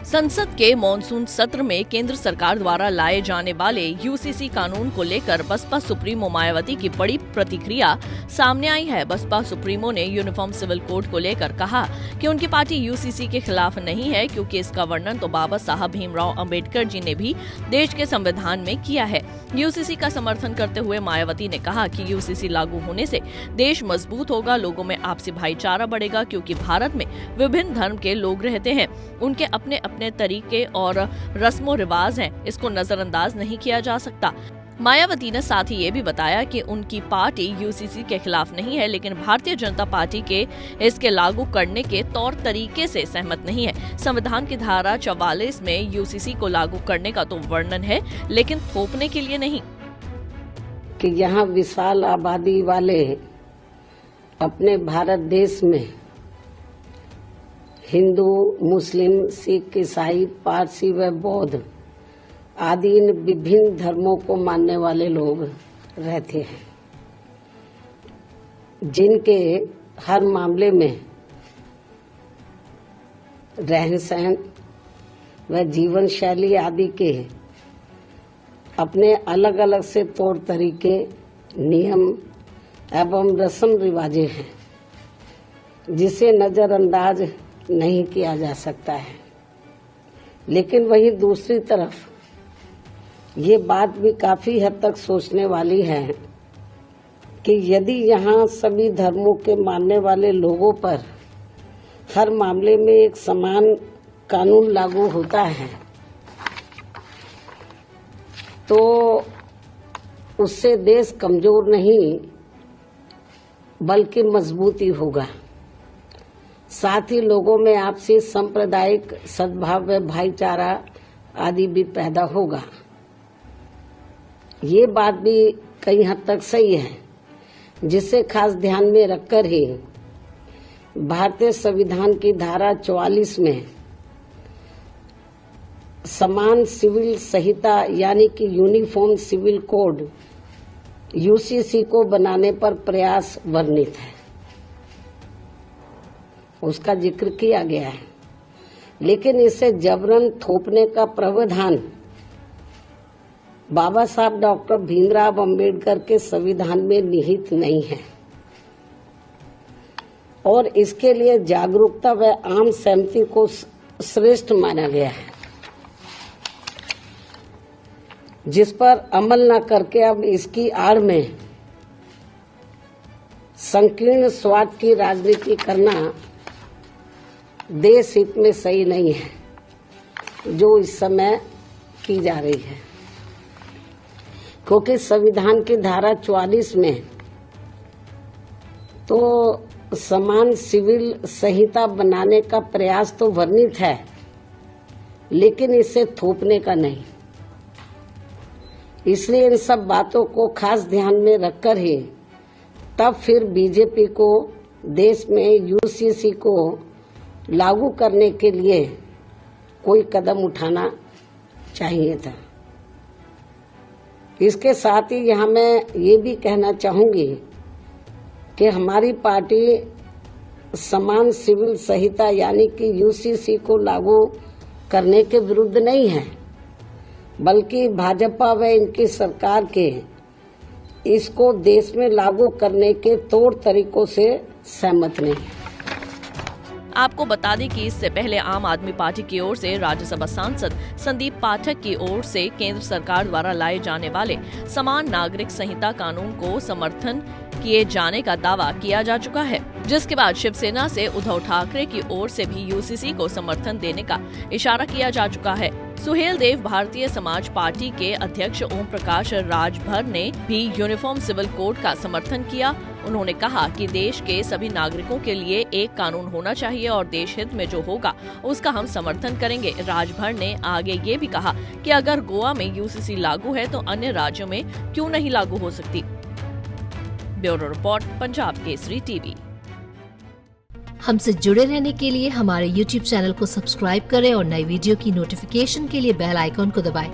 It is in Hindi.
संसद के मॉनसून सत्र में केंद्र सरकार द्वारा लाए जाने वाले यूसीसी कानून को लेकर बसपा सुप्रीमो मायावती की बड़ी प्रतिक्रिया सामने आई है। बसपा सुप्रीमो ने यूनिफॉर्म सिविल कोड को लेकर कहा कि उनकी पार्टी यूसीसी के खिलाफ नहीं है, क्योंकि इसका वर्णन तो बाबा साहब भीमराव अंबेडकर जी ने भी देश के संविधान में किया है। यूसीसी का समर्थन करते हुए मायावती ने कहा कि यूसीसी लागू होने से देश मजबूत होगा, लोगों में आपसी भाईचारा बढ़ेगा, क्योंकि भारत में विभिन्न धर्म के लोग रहते हैं, उनके अपने अपने तरीके और रस्मों रिवाज हैं, इसको नजरअंदाज नहीं किया जा सकता। मायावती ने साथ ही ये भी बताया कि उनकी पार्टी यूसीसी के खिलाफ नहीं है, लेकिन भारतीय जनता पार्टी के इसके लागू करने के तौर तरीके से सहमत नहीं है। संविधान की धारा 44 में यूसीसी को लागू करने का तो वर्णन है, लेकिन थोपने के लिए नहीं। कि यहाँ विशाल आबादी वाले अपने भारत देश में हिंदू, मुस्लिम, सिख, ईसाई, पारसी व बौद्ध आदि इन विभिन्न धर्मों को मानने वाले लोग रहते हैं, जिनके हर मामले में रहन सहन व जीवन शैली आदि के अपने अलग अलग से तौर तरीके, नियम एवं रस्म रिवाजें हैं, जिसे नजरअंदाज नहीं किया जा सकता है। लेकिन वहीं दूसरी तरफ ये बात भी काफी हद तक सोचने वाली है कि यदि यहाँ सभी धर्मों के मानने वाले लोगों पर हर मामले में एक समान कानून लागू होता है, तो उससे देश कमजोर नहीं बल्कि मजबूती होगा। साथ ही लोगों में आपसी सांप्रदायिक सद्भाव व भाईचारा आदि भी पैदा होगा। ये बात भी कई हद तक सही है, जिसे खास ध्यान में रखकर ही भारतीय संविधान की धारा 44 में समान सिविल संहिता यानी कि यूनिफॉर्म सिविल कोड यूसीसी को बनाने पर प्रयास वर्णित है, उसका जिक्र किया गया है। लेकिन इसे जबरन थोपने का प्रावधान बाबा साहब डॉक्टर भीमराव अंबेडकर के संविधान में निहित नहीं है और इसके लिए जागरूकता व आम सहमति को श्रेष्ठ माना गया है, जिस पर अमल न करके अब इसकी आड़ में संकीर्ण स्वार्थ की राजनीति करना देश हित में सही नहीं है, जो इस समय की जा रही है। क्योंकि संविधान की धारा 44 में तो समान सिविल संहिता बनाने का प्रयास तो वर्णित है, लेकिन इसे थोपने का नहीं। इसलिए इन सब बातों को खास ध्यान में रखकर ही तब फिर बीजेपी को देश में यूसीसी को लागू करने के लिए कोई कदम उठाना चाहिए था। इसके साथ ही यहाँ मैं ये भी कहना चाहूंगी कि हमारी पार्टी समान सिविल संहिता यानी कि यूसीसी को लागू करने के विरुद्ध नहीं है, बल्कि भाजपा व इनकी सरकार के इसको देश में लागू करने के तौर तरीकों से सहमत नहीं है। आपको बता दें कि इससे पहले आम आदमी पार्टी की ओर से राज्यसभा सांसद संदीप पाठक की ओर से केंद्र सरकार द्वारा लाए जाने वाले समान नागरिक संहिता कानून को समर्थन किए जाने का दावा किया जा चुका है, जिसके बाद शिवसेना से उद्धव ठाकरे की ओर से भी यूसीसी को समर्थन देने का इशारा किया जा चुका है। सुहेल देव भारतीय समाज पार्टी के अध्यक्ष ओम प्रकाश राजभर ने भी यूनिफॉर्म सिविल कोड का समर्थन किया। उन्होंने कहा कि देश के सभी नागरिकों के लिए एक कानून होना चाहिए और देश हित में जो होगा उसका हम समर्थन करेंगे। राजभर ने आगे ये भी कहा कि अगर गोवा में यूसीसी लागू है तो अन्य राज्यों में क्यों नहीं लागू हो सकती। Bureau report, Punjab Kesari TV. हमसे जुड़े रहने के लिए हमारे YouTube चैनल को सब्सक्राइब करें और नई वीडियो की नोटिफिकेशन के लिए बेल आइकॉन को दबाएं।